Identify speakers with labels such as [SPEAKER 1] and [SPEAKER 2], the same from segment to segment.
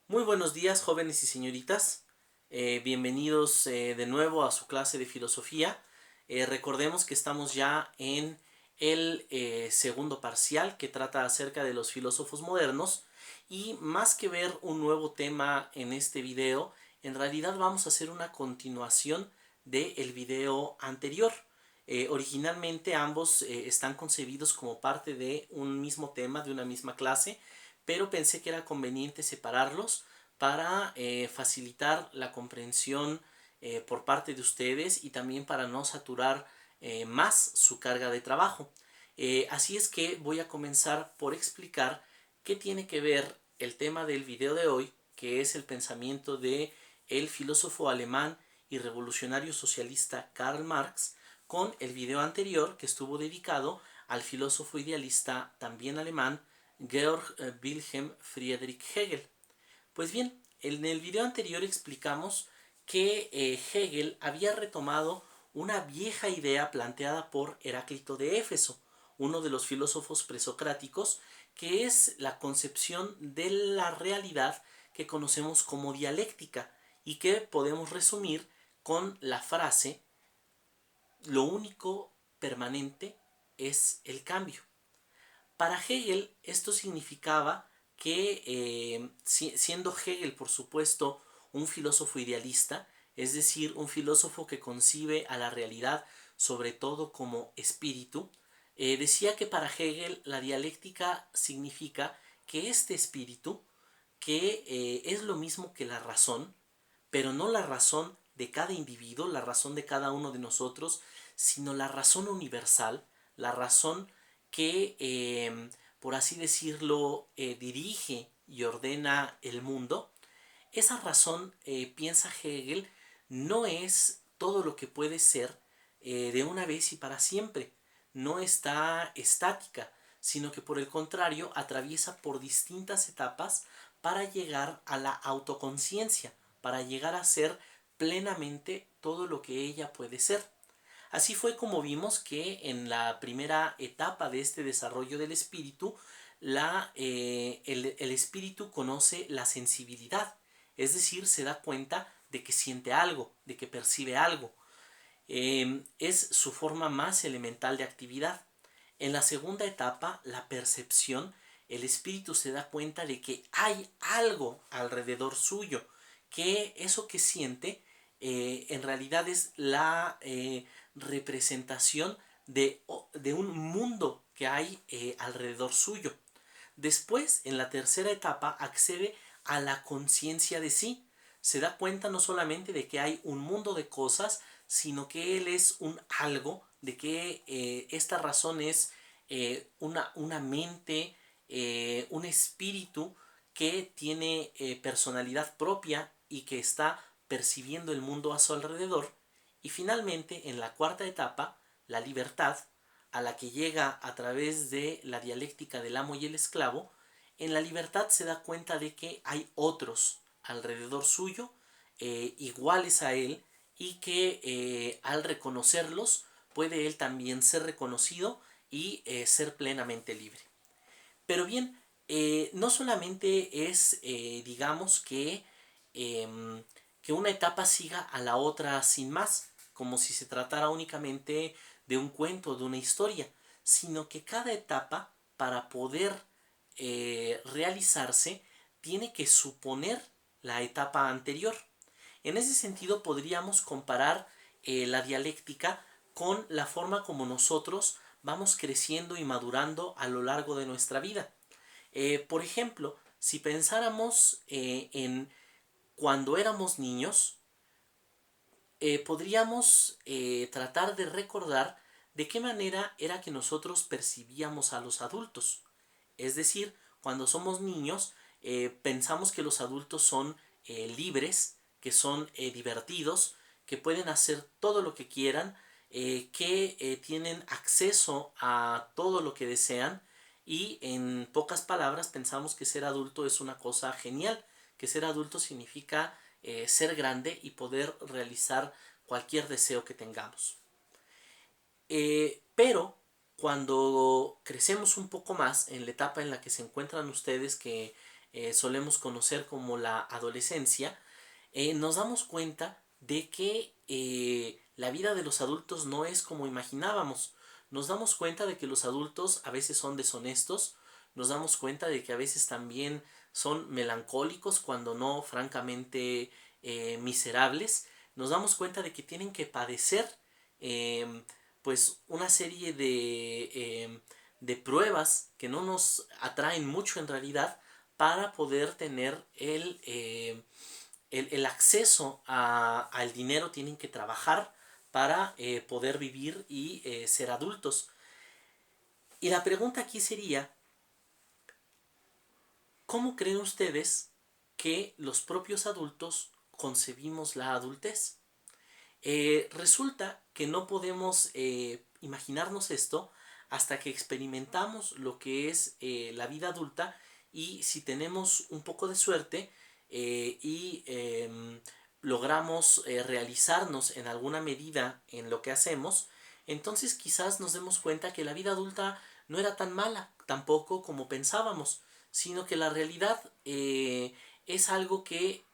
[SPEAKER 1] Muy buenos días, jóvenes y señoritas. Bienvenidos de nuevo a su clase de filosofía. Recordemos que estamos ya en el segundo parcial que trata acerca de los filósofos modernos y más que ver un nuevo tema en este video, en realidad vamos a hacer una continuación del video anterior. Originalmente ambos están concebidos como parte de un mismo tema, de una misma clase, pero pensé que era conveniente separarlos para facilitar la comprensión por parte de ustedes y también para no saturar más su carga de trabajo. Así es que voy a comenzar por explicar qué tiene que ver el tema del video de hoy, que es el pensamiento de el filósofo alemán y revolucionario socialista Karl Marx, con el video anterior que estuvo dedicado al filósofo idealista también alemán Georg Wilhelm Friedrich Hegel. Pues bien, en el video anterior explicamos que Hegel había retomado una vieja idea planteada por Heráclito de Éfeso, uno de los filósofos presocráticos, que es la concepción de la realidad que conocemos como dialéctica y que podemos resumir con la frase: lo único permanente es el cambio. Para Hegel esto significaba que, siendo Hegel por supuesto un filósofo idealista, es decir, un filósofo que concibe a la realidad sobre todo como espíritu, decía que para Hegel la dialéctica significa que este espíritu, que es lo mismo que la razón, pero no la razón de cada individuo, la razón de cada uno de nosotros, sino la razón universal, la razón que, por así decirlo, dirige y ordena el mundo. Esa razón, piensa Hegel, no es todo lo que puede ser de una vez y para siempre. No está estática, sino que por el contrario atraviesa por distintas etapas para llegar a la autoconciencia, para llegar a ser plenamente todo lo que ella puede ser. Así fue como vimos que en la primera etapa de este desarrollo del espíritu, el espíritu conoce la sensibilidad, es decir, se da cuenta de que siente algo, de que percibe algo. Es su forma más elemental de actividad. En la segunda etapa, la percepción, el espíritu se da cuenta de que hay algo alrededor suyo, que eso que siente en realidad es la representación de un mundo que hay alrededor suyo. Después, en la tercera etapa, accede a la conciencia de sí. Se da cuenta no solamente de que hay un mundo de cosas, sino que él es un algo, de que esta razón es una mente, un espíritu que tiene personalidad propia y que está percibiendo el mundo a su alrededor. Y finalmente, en la cuarta etapa, la libertad, a la que llega a través de la dialéctica del amo y el esclavo, en la libertad se da cuenta de que hay otros alrededor suyo, iguales a él, y que al reconocerlos puede él también ser reconocido y ser plenamente libre. Pero bien, no solamente es, digamos, que una etapa siga a la otra sin más, como si se tratara únicamente de un cuento, de una historia, sino que cada etapa, para poder realizarse, tiene que suponer la etapa anterior. En ese sentido, podríamos comparar la dialéctica con la forma como nosotros vamos creciendo y madurando a lo largo de nuestra vida. Por ejemplo, si pensáramos en cuando éramos niños, podríamos tratar de recordar de qué manera era que nosotros percibíamos a los adultos. Es decir, cuando somos niños, pensamos que los adultos son libres, que son divertidos, que pueden hacer todo lo que quieran, que tienen acceso a todo lo que desean, y en pocas palabras pensamos que ser adulto es una cosa genial, que ser adulto significa ser grande y poder realizar cualquier deseo que tengamos. Pero cuando crecemos un poco más en la etapa en la que se encuentran ustedes, que solemos conocer como la adolescencia, nos damos cuenta de que la vida de los adultos no es como imaginábamos. Nos damos cuenta de que los adultos a veces son deshonestos, nos damos cuenta de que a veces también son melancólicos, cuando no, francamente, miserables. Nos damos cuenta de que tienen que padecer pues una serie de pruebas que no nos atraen mucho en realidad, para poder tener el acceso al dinero. Tienen que trabajar para poder vivir y ser adultos. Y la pregunta aquí sería, ¿cómo creen ustedes que los propios adultos concebimos la adultez? Resulta que no podemos imaginarnos esto hasta que experimentamos lo que es la vida adulta, y si tenemos un poco de suerte y logramos realizarnos en alguna medida en lo que hacemos, entonces quizás nos demos cuenta que la vida adulta no era tan mala tampoco como pensábamos, sino que la realidad es algo que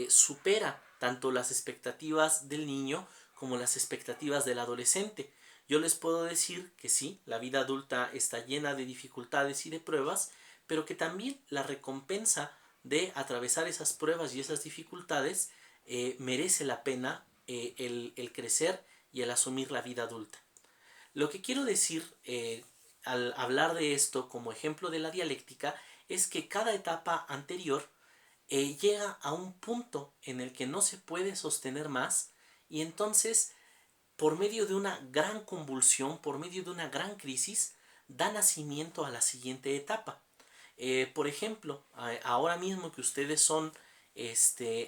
[SPEAKER 1] supera tanto las expectativas del niño como las expectativas del adolescente. Yo les puedo decir que sí, la vida adulta está llena de dificultades y de pruebas, pero que también la recompensa de atravesar esas pruebas y esas dificultades merece la pena el crecer y el asumir la vida adulta. Lo que quiero decir al hablar de esto como ejemplo de la dialéctica es que cada etapa anterior llega a un punto en el que no se puede sostener más, y entonces, por medio de una gran convulsión, por medio de una gran crisis, da nacimiento a la siguiente etapa. Por ejemplo, ahora mismo que ustedes son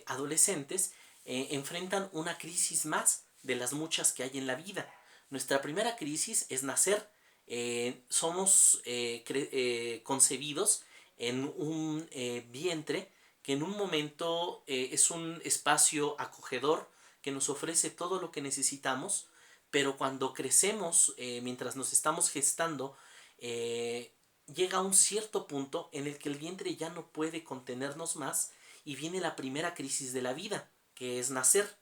[SPEAKER 1] adolescentes, enfrentan una crisis más de las muchas que hay en la vida. Nuestra primera crisis es nacer. Somos concebidos en un vientre que en un momento es un espacio acogedor que nos ofrece todo lo que necesitamos, pero cuando crecemos, mientras nos estamos gestando, llega a un cierto punto en el que el vientre ya no puede contenernos más, y viene la primera crisis de la vida, que es nacer.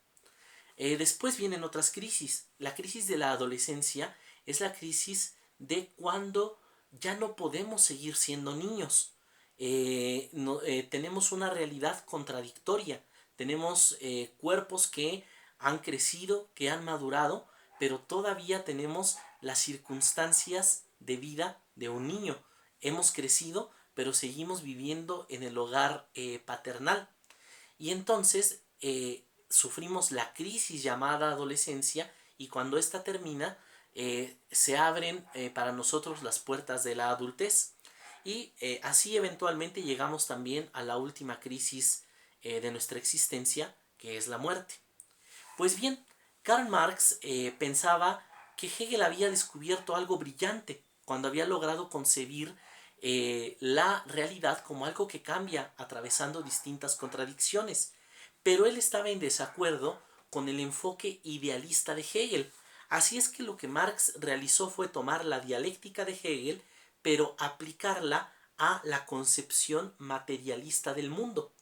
[SPEAKER 1] Después vienen otras crisis. La crisis de la adolescencia es la crisis de cuando ya no podemos seguir siendo niños. Tenemos una realidad contradictoria. Tenemos cuerpos que han crecido, que han madurado, pero todavía tenemos las circunstancias de vida de un niño. Hemos crecido, pero seguimos viviendo en el hogar paternal. Y entonces sufrimos la crisis llamada adolescencia, y cuando ésta termina, se abren para nosotros las puertas de la adultez. Y así eventualmente llegamos también a la última crisis de nuestra existencia, que es la muerte. Pues bien, Karl Marx pensaba que Hegel había descubierto algo brillante cuando había logrado concebir la realidad como algo que cambia atravesando distintas contradicciones. Pero él estaba en desacuerdo con el enfoque idealista de Hegel. Así es que lo que Marx realizó fue tomar la dialéctica de Hegel, pero aplicarla a la concepción materialista del mundo.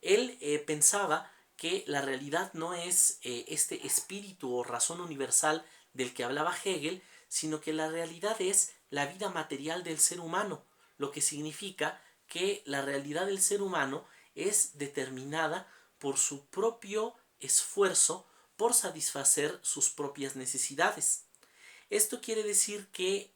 [SPEAKER 1] Él pensaba que la realidad no es este espíritu o razón universal del que hablaba Hegel, sino que la realidad es la vida material del ser humano, lo que significa que la realidad del ser humano es determinada por su propio esfuerzo por satisfacer sus propias necesidades. Esto quiere decir que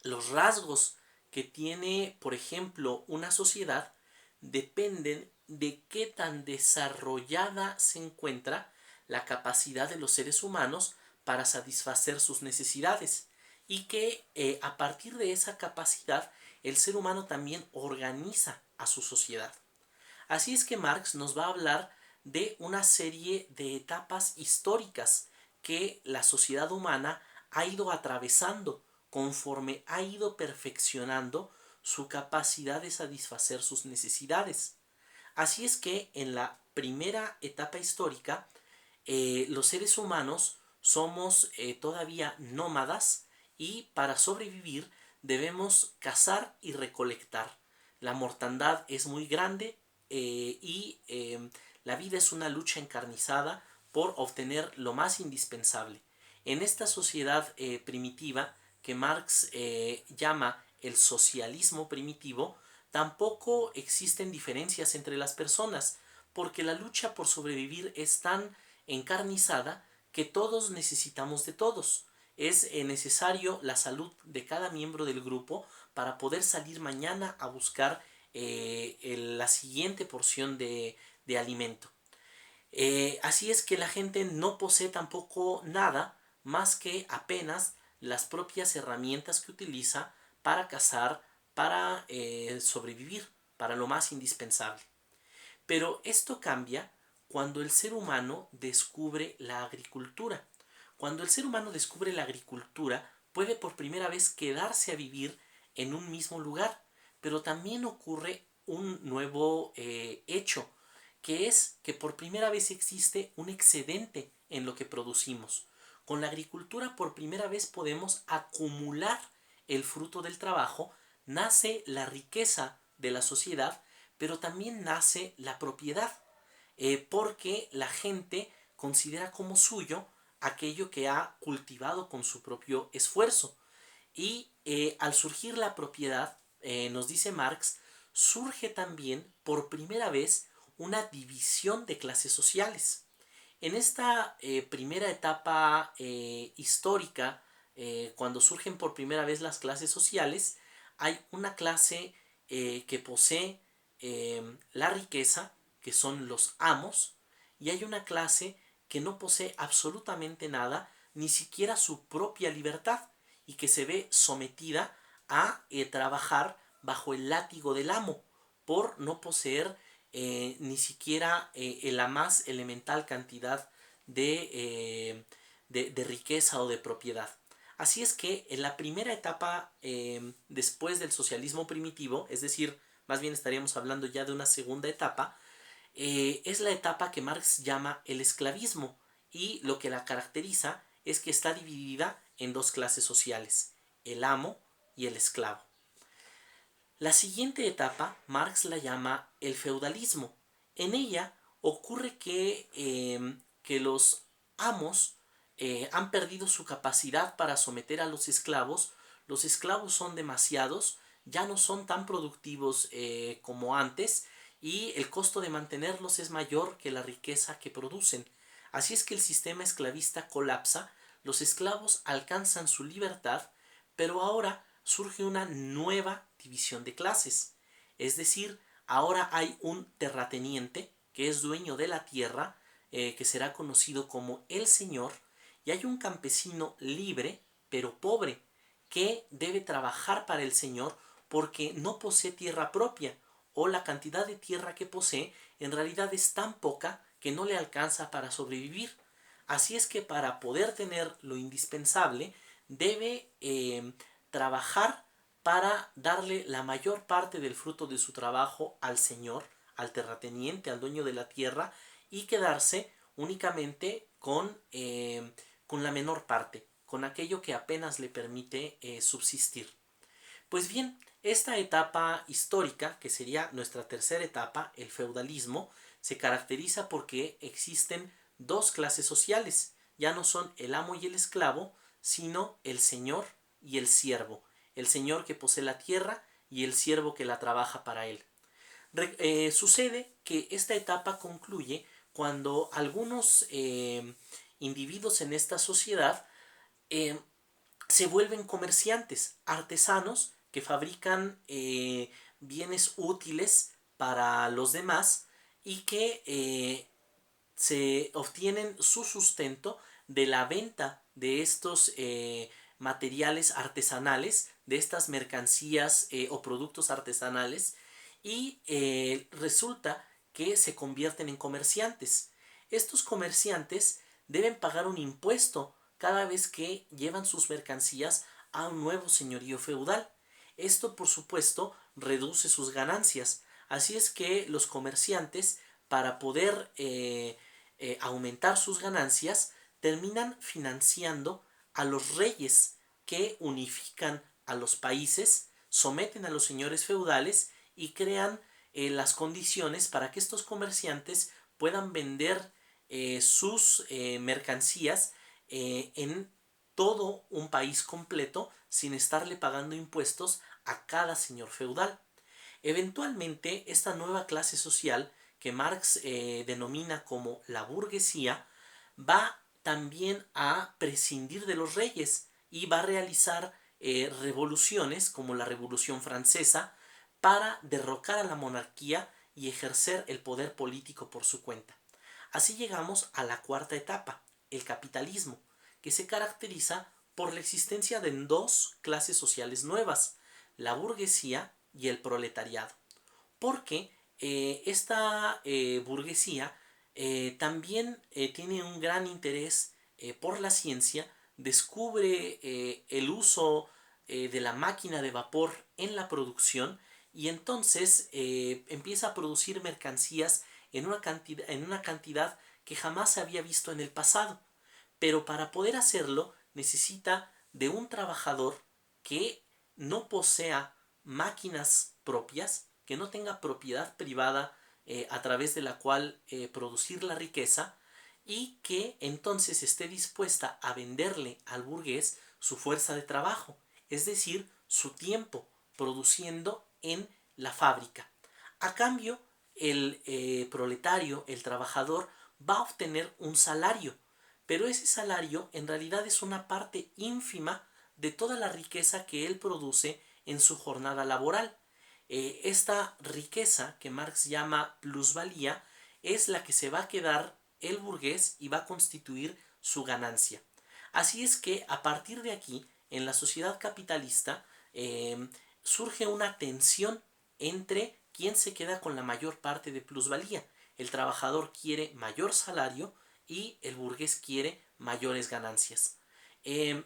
[SPEAKER 1] los rasgos que tiene, por ejemplo, una sociedad dependen de qué tan desarrollada se encuentra la capacidad de los seres humanos para satisfacer sus necesidades, y que a partir de esa capacidad el ser humano también organiza a su sociedad. Así es que Marx nos va a hablar de una serie de etapas históricas que la sociedad humana ha ido atravesando conforme ha ido perfeccionando su capacidad de satisfacer sus necesidades. Así es que en la primera etapa histórica, los seres humanos somos todavía nómadas, y para sobrevivir debemos cazar y recolectar. la mortandad es muy grande y la vida es una lucha encarnizada por obtener lo más indispensable. En esta sociedad primitiva, que Marx llama el socialismo primitivo, tampoco existen diferencias entre las personas, porque la lucha por sobrevivir es tan encarnizada que todos necesitamos de todos. Es necesario la salud de cada miembro del grupo para poder salir mañana a buscar la siguiente porción de alimento. Así es que la gente no posee tampoco nada más que apenas las propias herramientas que utiliza para cazar, para sobrevivir, para lo más indispensable. Pero esto cambia cuando el ser humano descubre la agricultura. Cuando el ser humano descubre la agricultura, puede por primera vez quedarse a vivir en un mismo lugar. Pero también ocurre un nuevo hecho, que es que por primera vez existe un excedente en lo que producimos. Con la agricultura por primera vez podemos acumular el fruto del trabajo, nace la riqueza de la sociedad, pero también nace la propiedad, porque la gente considera como suyo aquello que ha cultivado con su propio esfuerzo. Y al surgir la propiedad, nos dice Marx, surge también por primera vez una división de clases sociales. En esta primera etapa histórica, cuando surgen por primera vez las clases sociales, hay una clase que posee la riqueza, que son los amos, y hay una clase que no posee absolutamente nada, ni siquiera su propia libertad, y que se ve sometida a trabajar bajo el látigo del amo, por no poseer ni siquiera la más elemental cantidad de riqueza o de propiedad. Así es que en la primera etapa después del socialismo primitivo, es decir, más bien estaríamos hablando ya de una segunda etapa, es la etapa que Marx llama el esclavismo, y lo que la caracteriza es que está dividida en dos clases sociales, el amo y el esclavo. La siguiente etapa Marx la llama el feudalismo. En ella ocurre que los amos han perdido su capacidad para someter a los esclavos son demasiados, ya no son tan productivos como antes, y el costo de mantenerlos es mayor que la riqueza que producen. Así es que el sistema esclavista colapsa, los esclavos alcanzan su libertad, pero ahora surge una nueva división de clases. Es decir, ahora hay un terrateniente que es dueño de la tierra, que será conocido como el señor, y hay un campesino libre, pero pobre, que debe trabajar para el señor porque no posee tierra propia, o la cantidad de tierra que posee en realidad es tan poca que no le alcanza para sobrevivir. Así es que para poder tener lo indispensable debe trabajar para darle la mayor parte del fruto de su trabajo al señor, al terrateniente, al dueño de la tierra, y quedarse únicamente con la menor parte, con aquello que apenas le permite subsistir. Pues bien, esta etapa histórica, que sería nuestra tercera etapa, el feudalismo, se caracteriza porque existen dos clases sociales. Ya no son el amo y el esclavo, sino el señor y el siervo. El señor que posee la tierra y el siervo que la trabaja para él. Sucede que esta etapa concluye cuando algunos individuos en esta sociedad eh, se vuelven comerciantes, artesanos que fabrican bienes útiles para los demás, y que se obtienen su sustento de la venta de estos materiales artesanales, de estas mercancías o productos artesanales, y resulta que se convierten en comerciantes. Estos comerciantes deben pagar un impuesto cada vez que llevan sus mercancías a un nuevo señorío feudal. Esto, por supuesto, reduce sus ganancias. Así es que los comerciantes, para poder aumentar sus ganancias, terminan financiando a los reyes que unifican a los países, someten a los señores feudales y crean las condiciones para que estos comerciantes puedan vender sus mercancías en todo un país completo sin estarle pagando impuestos a cada señor feudal. Eventualmente, esta nueva clase social que Marx denomina como la burguesía va también a prescindir de los reyes y va a realizar revoluciones como la Revolución Francesa para derrocar a la monarquía y ejercer el poder político por su cuenta. Así llegamos a la cuarta etapa, el capitalismo, que se caracteriza por la existencia de dos clases sociales nuevas, la burguesía y el proletariado. Porque esta burguesía también tiene un gran interés por la ciencia, descubre el uso de la máquina de vapor en la producción y entonces empieza a producir mercancías en una cantidad que jamás se había visto en el pasado. Pero para poder hacerlo necesita de un trabajador que no posea máquinas propias, que no tenga propiedad privada a través de la cual producir la riqueza y que entonces esté dispuesta a venderle al burgués su fuerza de trabajo, es decir, su tiempo produciendo en la fábrica. A cambio, el proletario, el trabajador, va a obtener un salario, pero ese salario en realidad es una parte ínfima de toda la riqueza que él produce en su jornada laboral. Esta riqueza que Marx llama plusvalía es la que se va a quedar el burgués y va a constituir su ganancia. Así es que a partir de aquí, en la sociedad capitalista, surge una tensión entre quién se queda con la mayor parte de plusvalía. El trabajador quiere mayor salario y el burgués quiere mayores ganancias.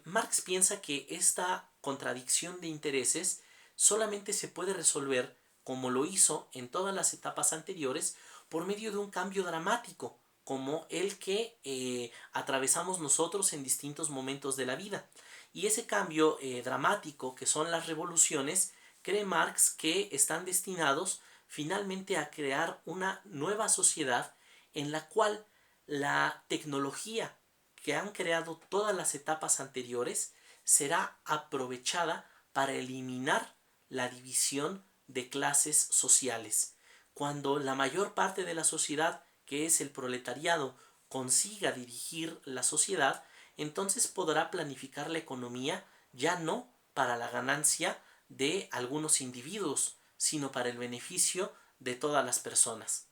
[SPEAKER 1] Marx piensa que esta contradicción de intereses solamente se puede resolver, como lo hizo en todas las etapas anteriores, por medio de un cambio dramático, como el que atravesamos nosotros en distintos momentos de la vida. Y ese cambio dramático, que son las revoluciones, cree Marx que están destinados finalmente a crear una nueva sociedad en la cual la tecnología que han creado todas las etapas anteriores será aprovechada para eliminar la división de clases sociales. Cuando la mayor parte de la sociedad, que es el proletariado, consiga dirigir la sociedad, entonces podrá planificar la economía ya no para la ganancia de algunos individuos, sino para el beneficio de todas las personas.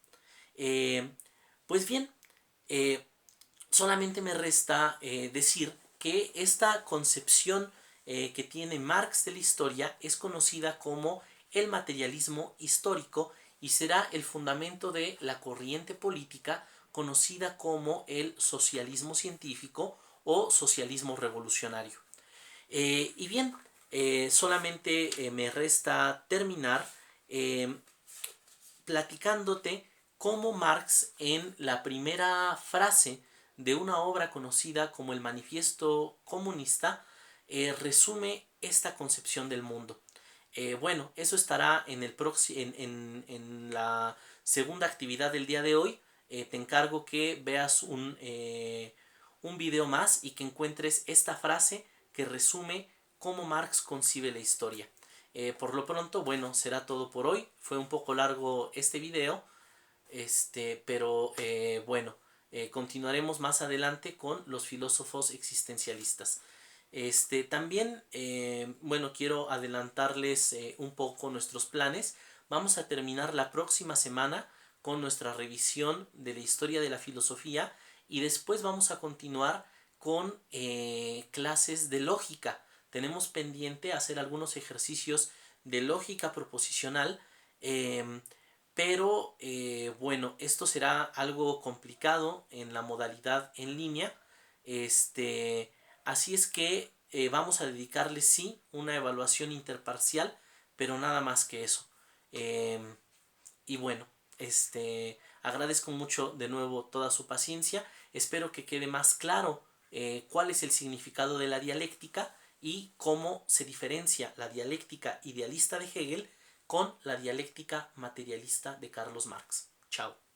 [SPEAKER 1] Pues bien, eh, solamente me resta decir que esta concepción que tiene Marx de la historia es conocida como el materialismo histórico y será el fundamento de la corriente política conocida como el socialismo científico o socialismo revolucionario. Y bien, solamente me resta terminar eh, platicándote cómo Marx en la primera frase de una obra conocida como el Manifiesto Comunista resume esta concepción del mundo. Bueno, eso estará en la segunda actividad del día de hoy. Te encargo que veas un video más y que encuentres esta frase que resume cómo Marx concibe la historia. Por lo pronto, bueno, será todo por hoy. Fue un poco largo este video, pero bueno, continuaremos más adelante con los filósofos existencialistas. También, bueno, quiero adelantarles un poco nuestros planes. Vamos a terminar la próxima semana con nuestra revisión de la historia de la filosofía y después vamos a continuar con clases de lógica. Tenemos pendiente hacer algunos ejercicios de lógica proposicional, pero bueno, esto será algo complicado en la modalidad en línea. Así es que vamos a dedicarle sí una evaluación interparcial, pero nada más que eso. Eh, y bueno, agradezco mucho de nuevo toda su paciencia. Espero que quede más claro cuál es el significado de la dialéctica y cómo se diferencia la dialéctica idealista de Hegel con la dialéctica materialista de Carlos Marx. Chao.